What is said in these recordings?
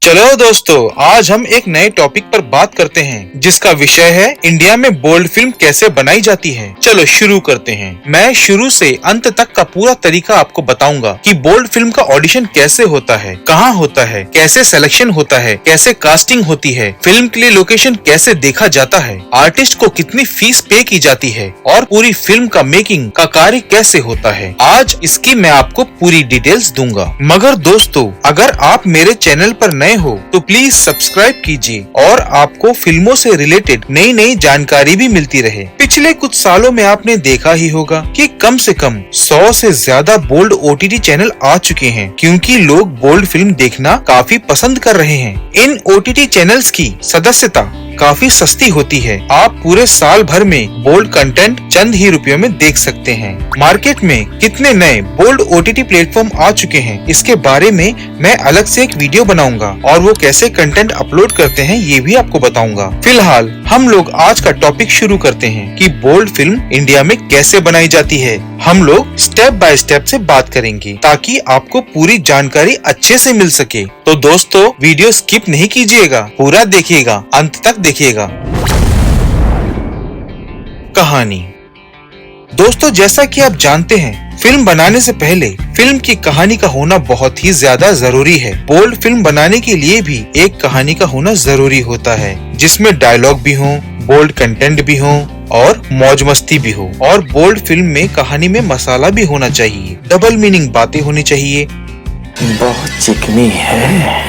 चलो दोस्तों, आज हम एक नए टॉपिक पर बात करते हैं जिसका विषय है इंडिया में बोल्ड फिल्म कैसे बनाई जाती है। चलो शुरू करते हैं। मैं शुरू से अंत तक का पूरा तरीका आपको बताऊंगा कि बोल्ड फिल्म का ऑडिशन कैसे होता है, कहाँ होता है, कैसे सिलेक्शन होता है, कैसे कास्टिंग होती है, फिल्म के लिए लोकेशन कैसे देखा जाता है, आर्टिस्ट को कितनी फीस पे की जाती है और पूरी फिल्म का मेकिंग का कार्य कैसे होता है। आज इसकी मैं आपको पूरी डिटेल्स दूंगा। मगर दोस्तों, अगर आप मेरे चैनल पर नए हो तो प्लीज सब्सक्राइब कीजिए और आपको फिल्मों से रिलेटेड नई नई जानकारी भी मिलती रहे। पिछले कुछ सालों में आपने देखा ही होगा कि कम से कम 100 से ज्यादा बोल्ड OTT चैनल आ चुके हैं, क्योंकि लोग बोल्ड फिल्म देखना काफी पसंद कर रहे हैं। इन OTT चैनल्स की सदस्यता काफी सस्ती होती है। आप पूरे साल भर में बोल्ड कंटेंट चंद ही रुपयों में देख सकते हैं। मार्केट में कितने नए बोल्ड OTT प्लेटफॉर्म आ चुके हैं, इसके बारे में मैं अलग से एक वीडियो बनाऊंगा और वो कैसे कंटेंट अपलोड करते हैं ये भी आपको बताऊंगा। फिलहाल हम लोग आज का टॉपिक शुरू करते हैं कि बोल्ड फिल्म इंडिया में कैसे बनाई जाती है। हम लोग स्टेप बाय स्टेप से बात करेंगे ताकि आपको पूरी जानकारी अच्छे से मिल सके। तो दोस्तों, वीडियो स्किप नहीं कीजिएगा, पूरा देखिएगा, अंत तक देखिएगा। कहानी। दोस्तों, जैसा कि आप जानते हैं, फिल्म बनाने से पहले फिल्म की कहानी का होना बहुत ही ज्यादा जरूरी है। बोल्ड फिल्म बनाने के लिए भी एक कहानी का होना जरूरी होता है, जिसमें डायलॉग भी हो, बोल्ड कंटेंट भी हो और मौज मस्ती भी हो। और बोल्ड फिल्म में कहानी में मसाला भी होना चाहिए, डबल मीनिंग बातें होनी चाहिए, बहुत चिकनी है,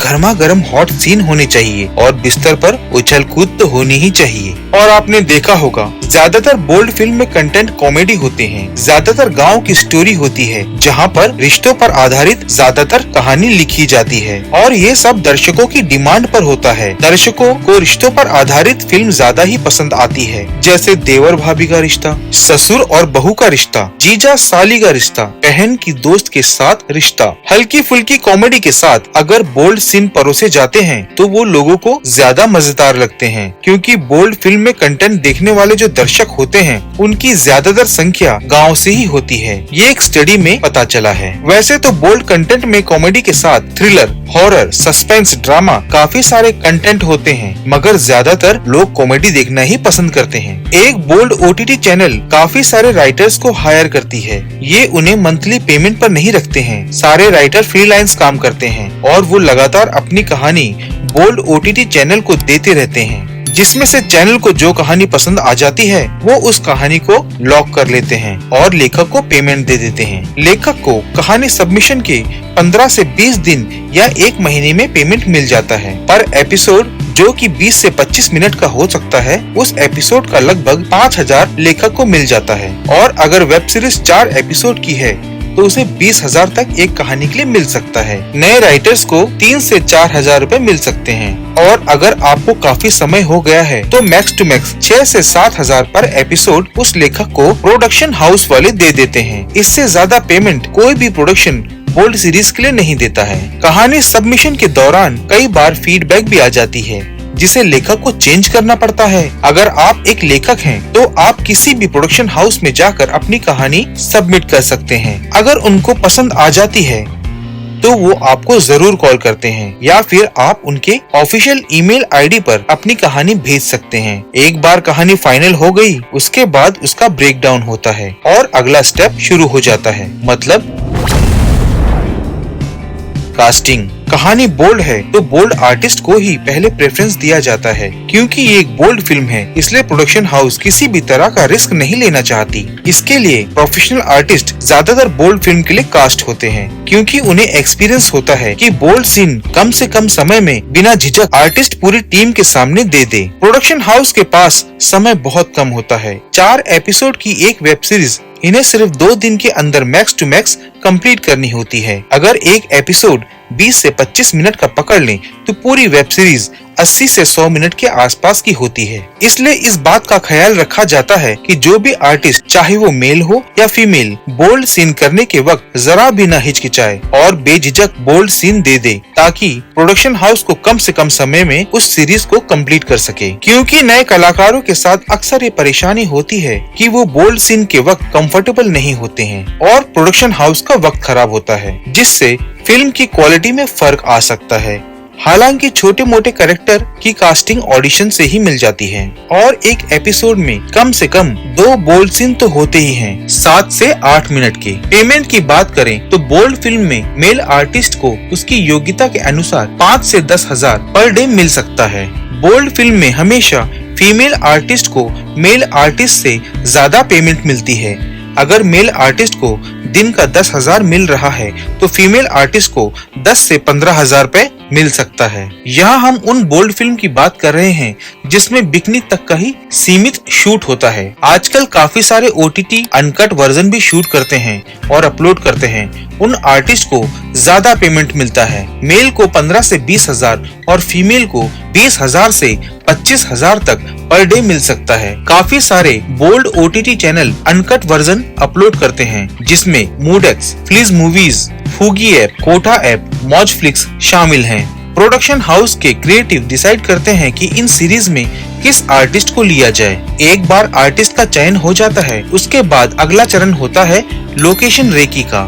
गर्मा गर्म हॉट सीन होने चाहिए और बिस्तर पर उछल कूद तो होनी ही चाहिए। और आपने देखा होगा, ज्यादातर बोल्ड फिल्म में कंटेंट कॉमेडी होते हैं। ज्यादातर गांव की स्टोरी होती है जहां पर रिश्तों पर आधारित ज्यादातर कहानी लिखी जाती है और ये सब दर्शकों की डिमांड पर होता है। दर्शकों को रिश्तों पर आधारित फिल्म ज्यादा ही पसंद आती है, जैसे देवर भाभी का रिश्ता, ससुर और बहू का रिश्ता, जीजा साली का रिश्ता, बहन की दोस्त के साथ रिश्ता। हल्की फुल्की कॉमेडी के साथ अगर बोल्ड सीन परोसे जाते हैं तो वो लोगों को ज्यादा मजेदार लगते हैं, क्योंकि बोल्ड फिल्म में कंटेंट देखने वाले जो दर्शक होते हैं उनकी ज्यादातर संख्या गांव से ही होती है। ये एक स्टडी में पता चला है। वैसे तो बोल्ड कंटेंट में कॉमेडी के साथ थ्रिलर, हॉरर, सस्पेंस, ड्रामा काफी सारे कंटेंट होते हैं, मगर ज्यादातर लोग कॉमेडी देखना ही पसंद करते हैं। एक बोल्ड OTT चैनल काफी सारे राइटर्स को हायर करती है। ये उन्हें मंथली पेमेंट पर नहीं रखते हैं। सारे राइटर फ्रीलांस काम करते हैं और वो लगातार अपनी कहानी बोल्ड OTT चैनल को देते रहते हैं, जिसमें से चैनल को जो कहानी पसंद आ जाती है वो उस कहानी को लॉक कर लेते हैं और लेखक को पेमेंट दे देते हैं। लेखक को कहानी सबमिशन के 15 से 20 दिन या 1 महीने में पेमेंट मिल जाता है। पर एपिसोड, जो कि 20 से 25 मिनट का हो सकता है, उस एपिसोड का लगभग 5000 लेखक को मिल जाता है। और अगर वेब सीरीज 4 एपिसोड की है तो उसे 20,000 तक एक कहानी के लिए मिल सकता है। नए राइटर्स को 3 से 4,000 रूपए मिल सकते हैं। और अगर आपको काफी समय हो गया है तो मैक्स टू मैक्स 6 से 7,000 पर एपिसोड उस लेखक को प्रोडक्शन हाउस वाले दे देते हैं। इससे ज्यादा पेमेंट कोई भी प्रोडक्शन बोल्ड सीरीज के लिए नहीं देता है। कहानी सबमिशन के दौरान कई बार फीडबैक भी आ जाती है, जिसे लेखक को चेंज करना पड़ता है। अगर आप एक लेखक हैं तो आप किसी भी प्रोडक्शन हाउस में जाकर अपनी कहानी सबमिट कर सकते हैं। अगर उनको पसंद आ जाती है तो वो आपको जरूर कॉल करते हैं, या फिर आप उनके ऑफिशियल ईमेल ID पर अपनी कहानी भेज सकते हैं। एक बार कहानी फाइनल हो गई, उसके बाद उसका ब्रेकडाउन होता है और अगला स्टेप शुरू हो जाता है, मतलब कास्टिंग। कहानी बोल्ड है तो बोल्ड आर्टिस्ट को ही पहले प्रेफरेंस दिया जाता है, क्योंकि ये एक बोल्ड फिल्म है, इसलिए प्रोडक्शन हाउस किसी भी तरह का रिस्क नहीं लेना चाहती। इसके लिए प्रोफेशनल आर्टिस्ट ज्यादातर बोल्ड फिल्म के लिए कास्ट होते हैं, क्योंकि उन्हें एक्सपीरियंस होता है कि बोल्ड सीन कम से कम समय में बिना झिझक आर्टिस्ट पूरी टीम के सामने दे दे। प्रोडक्शन हाउस के पास समय बहुत कम होता है। 4 एपिसोड की एक वेब सीरीज इन्हें सिर्फ 2 दिन के अंदर मैक्स टू मैक्स कंप्लीट करनी होती है। अगर एक एपिसोड 20 से 25 मिनट का पकड़ लें तो पूरी वेब सीरीज 80 से 100 मिनट के आसपास की होती है। इसलिए इस बात का ख्याल रखा जाता है कि जो भी आर्टिस्ट, चाहे वो मेल हो या फीमेल, बोल्ड सीन करने के वक्त जरा भी न हिचकिचाए और बेझिझक बोल्ड सीन दे दे, ताकि प्रोडक्शन हाउस को कम से कम समय में उस सीरीज को कंप्लीट कर सके। क्योंकि नए कलाकारों के साथ अक्सर ये परेशानी होती है कि वो बोल्ड सीन के वक्त कंफर्टेबल नहीं होते हैं और प्रोडक्शन हाउस का वक्त खराब होता है, जिससे फिल्म की क्वालिटी में फर्क आ सकता है। हालांकि छोटे मोटे कैरेक्टर की कास्टिंग ऑडिशन से ही मिल जाती है और एक एपिसोड में कम से कम 2 बोल्ड सीन तो होते ही हैं, 7 से 8 मिनट के। पेमेंट की बात करें तो बोल्ड फिल्म में मेल आर्टिस्ट को उसकी योग्यता के अनुसार 5 से 10 हजार पर डे मिल सकता है। बोल्ड फिल्म में हमेशा फीमेल आर्टिस्ट को मेल आर्टिस्ट से ज्यादा पेमेंट मिलती है। अगर मेल आर्टिस्ट को दिन का 10,000 मिल रहा है तो फीमेल आर्टिस्ट को 10 से 15,000 रुपए मिल सकता है। यहाँ हम उन बोल्ड फिल्म की बात कर रहे हैं जिसमें बिकनी तक का ही सीमित शूट होता है। आजकल काफी सारे OTT अनकट वर्जन भी शूट करते हैं और अपलोड करते हैं। उन आर्टिस्ट को ज्यादा पेमेंट मिलता है। मेल को 15 से 20,000 और फीमेल को 20,000 से 25,000 तक पर डे मिल सकता है। काफी सारे bold OTT channel uncut version upload करते हैं, जिसमें Moodx, Fliz movies, Fugi app, Kota app, Mauj Flix शामिल हैं। प्रोडक्शन हाउस के क्रिएटिव डिसाइड करते हैं कि इन सीरीज में किस आर्टिस्ट को लिया जाए। एक बार आर्टिस्ट का चयन हो जाता है, उसके बाद अगला चरण होता है लोकेशन रेकी का।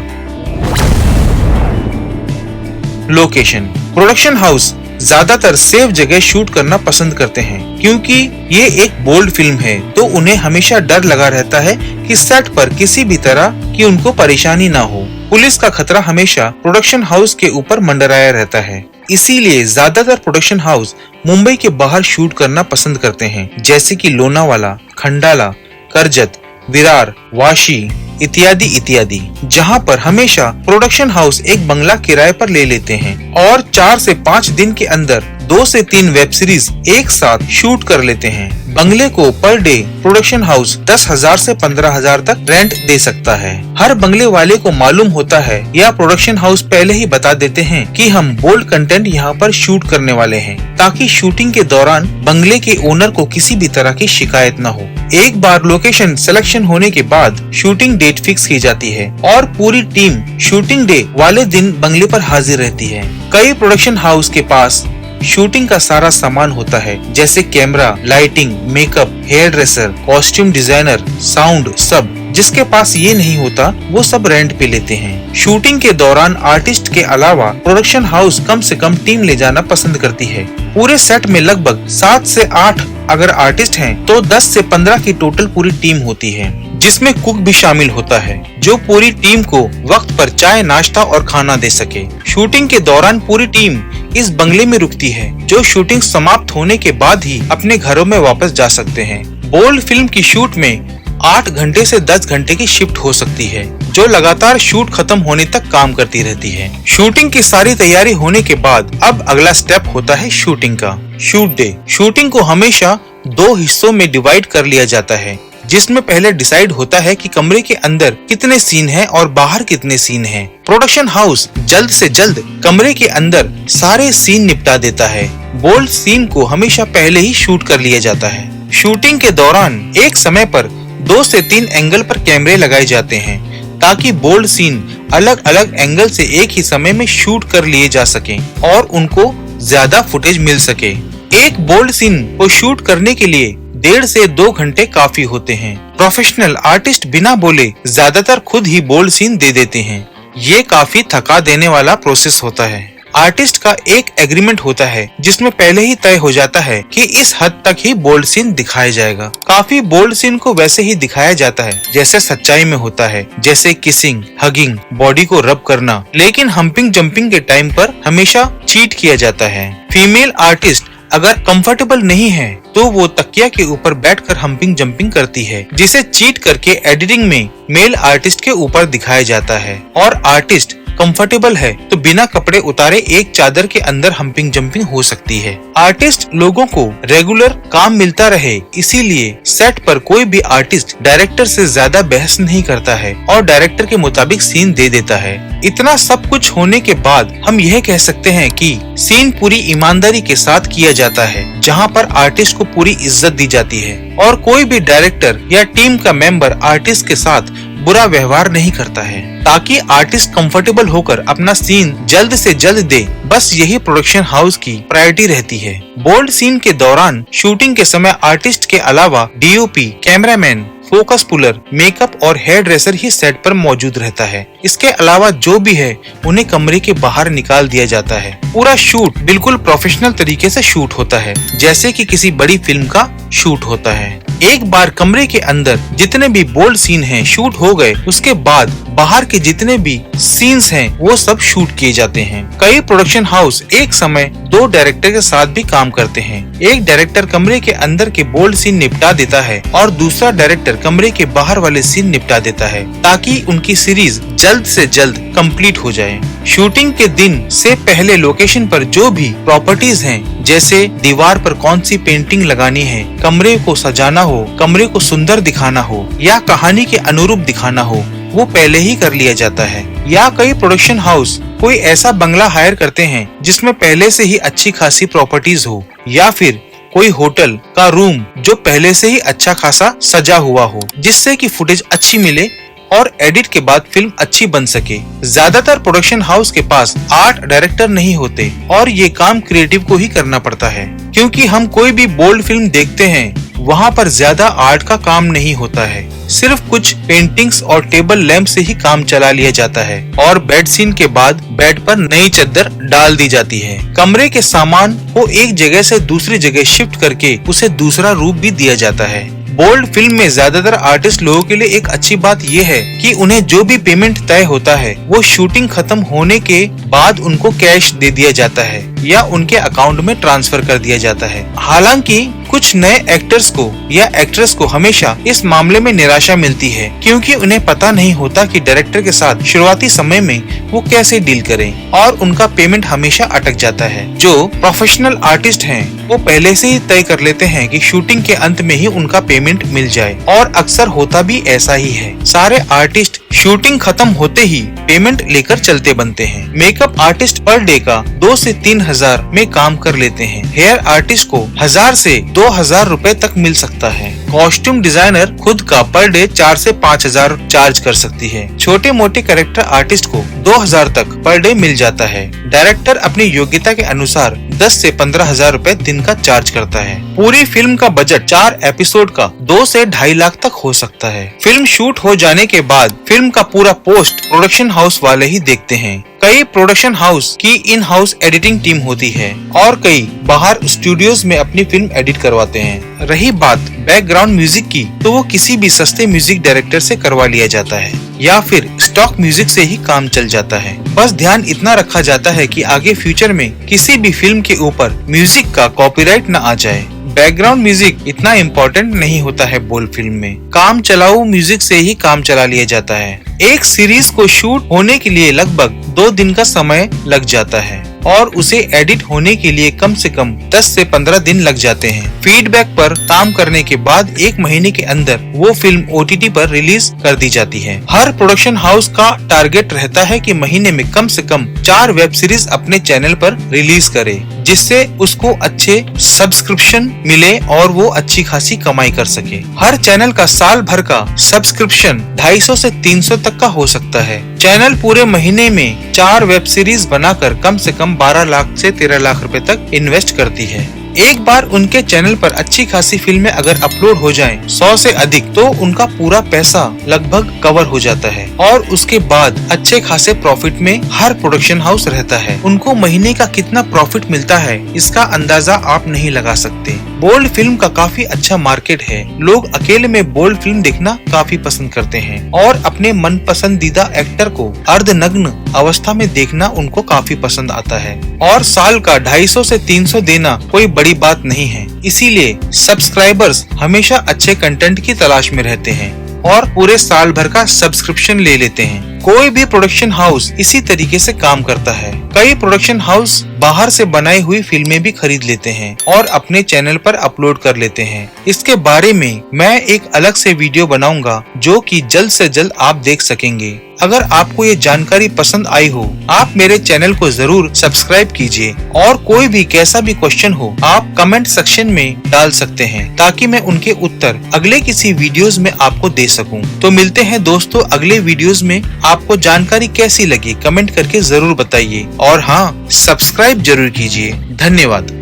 लोकेशन प्रोडक्शन हाउस ज्यादातर सेफ जगह शूट करना पसंद करते हैं, क्योंकि ये एक बोल्ड फिल्म है तो उन्हें हमेशा डर लगा रहता है कि सेट पर किसी भी तरह की उनको परेशानी ना हो। पुलिस का खतरा हमेशा प्रोडक्शन हाउस के ऊपर मंडराया रहता है। इसीलिए ज्यादातर प्रोडक्शन हाउस मुंबई के बाहर शूट करना पसंद करते हैं, जैसे कि लोनावाला, खंडाला, करजत, विरार, वाशी इत्यादि इत्यादि, जहां पर हमेशा प्रोडक्शन हाउस एक बंगला किराए पर ले लेते हैं और 4 से 5 दिन के अंदर 2 से 3 वेब सीरीज एक साथ शूट कर लेते हैं। बंगले को पर डे प्रोडक्शन हाउस 10,000 से 15,000 तक रेंट दे सकता है। हर बंगले वाले को मालूम होता है या प्रोडक्शन हाउस पहले ही बता देते हैं कि हम बोल्ड कंटेंट यहाँ पर शूट करने वाले हैं, ताकि शूटिंग के दौरान बंगले के ओनर को किसी भी तरह की शिकायत न हो। एक बार लोकेशन सिलेक्शन होने के बाद शूटिंग डेट फिक्स की जाती है और पूरी टीम शूटिंग डे वाले दिन बंगले पर हाजिर रहती है। कई प्रोडक्शन हाउस के पास शूटिंग का सारा सामान होता है, जैसे camera, lighting, makeup, hair dresser, costume designer, sound, सब। जिसके पास ये नहीं होता वो सब रेंट पे लेते हैं। शूटिंग के दौरान आर्टिस्ट के अलावा प्रोडक्शन हाउस कम से कम टीम ले जाना पसंद करती है। पूरे सेट में लगभग 7 से 8 अगर आर्टिस्ट हैं तो 10 से 15 की टोटल पूरी टीम होती है, जिसमें कुक भी शामिल होता है, जो पूरी टीम को वक्त पर चाय, नाश्ता और खाना दे सके। शूटिंग के दौरान पूरी टीम इस बंगले में रुकती है, जो शूटिंग समाप्त होने के बाद ही अपने घरों में वापस जा सकते हैं। बोल्ड फिल्म की शूट में 8 घंटे से 10 घंटे की शिफ्ट हो सकती है, जो लगातार शूट खत्म होने तक काम करती रहती है। शूटिंग की सारी तैयारी होने के बाद अब अगला स्टेप होता है शूटिंग का। Shoot day. शूटिंग को हमेशा 2 हिस्सों में डिवाइड कर लिया जाता है, जिसमें पहले डिसाइड होता है कि कमरे के अंदर कितने सीन हैं और बाहर कितने सीन हैं। प्रोडक्शन हाउस जल्द से जल्द कमरे के अंदर सारे सीन निपटा देता है। बोल्ड सीन को हमेशा पहले ही शूट कर लिया जाता है। शूटिंग के दौरान एक समय पर 2 से 3 एंगल पर कैमरे लगाए जाते हैं, ताकि बोल्ड सीन अलग अलग एंगल से एक ही समय में शूट कर लिए जा सके और उनको ज्यादा फुटेज मिल सके। एक बोल्ड सीन को शूट करने के लिए 1.5 से 2 घंटे काफी होते हैं। प्रोफेशनल आर्टिस्ट बिना बोले ज्यादातर खुद ही बोल्ड सीन दे देते हैं। ये काफी थका देने वाला प्रोसेस होता है। आर्टिस्ट का एक एग्रीमेंट होता है, जिसमें पहले ही तय हो जाता है कि इस हद तक ही बोल्ड सीन दिखाया जाएगा। काफी बोल्ड सीन को वैसे ही दिखाया जाता है जैसे सच्चाई में होता है, जैसे किसिंग, हगिंग, बॉडी को रब करना। लेकिन हम्पिंग जंपिंग के टाइम पर हमेशा चीट किया जाता है। फीमेल आर्टिस्ट अगर कंफर्टेबल नहीं है तो वो तकिया के ऊपर बैठकर हम्पिंग जंपिंग करती है, जिसे चीट करके एडिटिंग में मेल आर्टिस्ट के ऊपर दिखाया जाता है और आर्टिस्ट कंफर्टेबल है तो बिना कपड़े उतारे एक चादर के अंदर हम्पिंग जंपिंग हो सकती है। आर्टिस्ट लोगों को रेगुलर काम मिलता रहे, इसीलिए सेट पर कोई भी आर्टिस्ट डायरेक्टर से ज्यादा बहस नहीं करता है और डायरेक्टर के मुताबिक सीन दे देता है। इतना सब कुछ होने के बाद हम यह कह सकते हैं कि सीन पूरी ईमानदारी के साथ किया जाता है, जहां पर आर्टिस्ट को पूरी इज्जत दी जाती है और कोई भी डायरेक्टर या टीम का मेंबर आर्टिस्ट के साथ बुरा व्यवहार नहीं करता है, ताकि आर्टिस्ट कंफर्टेबल होकर अपना सीन जल्द से जल्द दे। बस यही प्रोडक्शन हाउस की प्रायोरिटी रहती है। बोल्ड सीन के दौरान शूटिंग के समय आर्टिस्ट के अलावा DOP, cameraman, focus puller, makeup और हेयर ड्रेसर ही सेट पर मौजूद रहता है। इसके अलावा जो भी है उन्हें कमरे के बाहर निकाल दिया जाता है। पूरा शूट बिल्कुल प्रोफेशनल तरीके से शूट होता है, जैसे कि किसी बड़ी फिल्म का शूट होता है। एक बार कमरे के अंदर जितने भी बोल्ड सीन हैं शूट हो गए, उसके बाद बाहर के जितने भी सीन्स हैं वो सब शूट किए जाते हैं। कई प्रोडक्शन हाउस एक समय 2 डायरेक्टर के साथ भी काम करते हैं। एक डायरेक्टर कमरे के अंदर के बोल्ड सीन निपटा देता है और दूसरा डायरेक्टर कमरे के बाहर वाले सीन निपटा देता है, ताकि उनकी सीरीज जल्द से जल्द कंप्लीट हो जाए। शूटिंग के दिन से पहले लोकेशन पर जो भी प्रॉपर्टीज हैं, जैसे दीवार पर कौन सी पेंटिंग लगानी है, कमरे को सजाना हो, कमरे को सुंदर दिखाना हो या कहानी के अनुरूप दिखाना हो, वो पहले ही कर लिया जाता है। या कई प्रोडक्शन हाउस कोई ऐसा बंगला हायर करते हैं जिसमें पहले से ही अच्छी खासी प्रॉपर्टीज हो, या फिर कोई होटल का रूम जो पहले से ही अच्छा खासा सजा हुआ हो, जिससे कि फुटेज अच्छी मिले और एडिट के बाद फिल्म अच्छी बन सके। ज्यादातर प्रोडक्शन हाउस के पास आर्ट डायरेक्टर नहीं होते और ये काम क्रिएटिव को ही करना पड़ता है, क्योंकि हम कोई भी बोल्ड फिल्म देखते हैं वहाँ पर ज्यादा आर्ट का काम नहीं होता है। सिर्फ कुछ पेंटिंग्स और टेबल लैंप से ही काम चला लिया जाता है और बेड सीन के बाद बेड पर नई चादर डाल दी जाती है। कमरे के सामान को एक जगह से दूसरी जगह शिफ्ट करके उसे दूसरा रूप भी दिया जाता है। बोल्ड फिल्म में ज्यादातर आर्टिस्ट लोगों के लिए एक अच्छी बात ये है कि उन्हें जो भी पेमेंट तय होता है वो शूटिंग खत्म होने के बाद उनको कैश दे दिया जाता है या उनके अकाउंट में ट्रांसफर कर दिया जाता है। हालांकि कुछ नए एक्टर्स को या एक्ट्रेस को हमेशा इस मामले में निराशा मिलती है, क्योंकि उन्हें पता नहीं होता कि डायरेक्टर के साथ शुरुआती समय में वो कैसे डील करें और उनका पेमेंट हमेशा अटक जाता है। जो प्रोफेशनल आर्टिस्ट हैं वो पहले से ही तय कर लेते हैं कि शूटिंग के अंत में ही उनका पेमेंट मिल जाए, और अक्सर होता भी ऐसा ही है। सारे आर्टिस्ट शूटिंग खत्म होते ही पेमेंट लेकर चलते बनते हैं। मेकअप आर्टिस्ट पर डे का 2 से 3 हजार में काम कर लेते हैं। हेयर आर्टिस्ट को 1000 से 2000 रुपए तक मिल सकता है। कॉस्ट्यूम डिजाइनर खुद का पर डे 4 से 5000 चार्ज कर सकती है। छोटे मोटे कैरेक्टर आर्टिस्ट को 2000 तक पर डे मिल जाता है। डायरेक्टर अपनी योग्यता के अनुसार 10 से 15 हजार रुपए दिन का चार्ज करता है। पूरी फिल्म का बजट 4 एपिसोड का 2 से 2.5 लाख तक हो सकता है। फिल्म शूट हो जाने के बाद फिल्म का पूरा पोस्ट प्रोडक्शन हाउस वाले ही देखते हैं। कई प्रोडक्शन हाउस की इन हाउस एडिटिंग टीम होती है और कई बाहर स्टूडियोज में अपनी फिल्म एडिट करवाते हैं। रही बात बैकग्राउंड म्यूजिक की, तो वो किसी भी सस्ते म्यूजिक डायरेक्टर से करवा लिया जाता है या फिर स्टॉक म्यूजिक से ही काम चल जाता है। बस ध्यान इतना रखा जाता है कि आगे फ्यूचर में किसी भी फिल्म के ऊपर म्यूजिक का कॉपीराइट न आ जाए। बैकग्राउंड म्यूजिक इतना इम्पोर्टेंट नहीं होता है बोल्ड फिल्म में। काम चलाऊ म्यूजिक से ही काम चला लिया जाता है। एक सीरीज को शूट होने के लिए लगभग 2 दिन का समय लग जाता है और उसे एडिट होने के लिए कम से कम 10 से 15 दिन लग जाते हैं। फीडबैक पर काम करने के बाद 1 महीने के अंदर वो फिल्म OTT पर रिलीज कर दी जाती है। हर प्रोडक्शन हाउस का टारगेट रहता है कि महीने में कम से कम 4 वेब सीरीज अपने चैनल पर रिलीज करे, जिससे उसको अच्छे सब्सक्रिप्शन मिले और वो अच्छी खासी कमाई कर सके। हर चैनल का साल भर का सब्सक्रिप्शन 250 से 300 तक का हो सकता है। चैनल पूरे महीने में 4 वेब सीरीज बनाकर कम से कम 12 लाख से 13 लाख रुपए तक इन्वेस्ट करती है। एक बार उनके चैनल पर अच्छी खासी फिल्में अगर अपलोड हो जाएं, 100 से अधिक, तो उनका पूरा पैसा लगभग कवर हो जाता है और उसके बाद अच्छे खासे प्रॉफिट में हर प्रोडक्शन हाउस रहता है। उनको महीने का कितना प्रॉफिट मिलता है इसका अंदाजा आप नहीं लगा सकते। बोल्ड फिल्म का काफी अच्छा मार्केट है। लोग अकेले में बोल्ड फिल्म देखना काफी पसंद करते हैं और अपने मन पसंदीदा एक्टर को अर्धनग्न अवस्था में देखना उनको काफी पसंद आता है। और साल का 250 से 300 देना कोई बड़ी बात नहीं है। इसीलिए सब्सक्राइबर्स हमेशा अच्छे कंटेंट की तलाश में रहते हैं और पूरे साल भर का सब्सक्रिप्शन ले लेते हैं। कोई भी प्रोडक्शन हाउस इसी तरीके से काम करता है। कई प्रोडक्शन हाउस बाहर से बनाई हुई फिल्में भी खरीद लेते हैं और अपने चैनल पर अपलोड कर लेते हैं। इसके बारे में मैं एक अलग से वीडियो बनाऊंगा जो कि जल्द से जल्द आप देख सकेंगे। अगर आपको ये जानकारी पसंद आई हो, आप मेरे चैनल को जरूर सब्सक्राइब कीजिए और कोई भी कैसा भी क्वेश्चन हो आप कमेंट सेक्शन में डाल सकते हैं ताकि मैं उनके उत्तर अगले किसी वीडियोस में आपको दे सकूं। तो मिलते हैं दोस्तों अगले वीडियोस में। आपको जानकारी कैसी लगी कमेंट करके जरूर बताइए और हाँ, सब्सक्राइब जरूर कीजिए। धन्यवाद।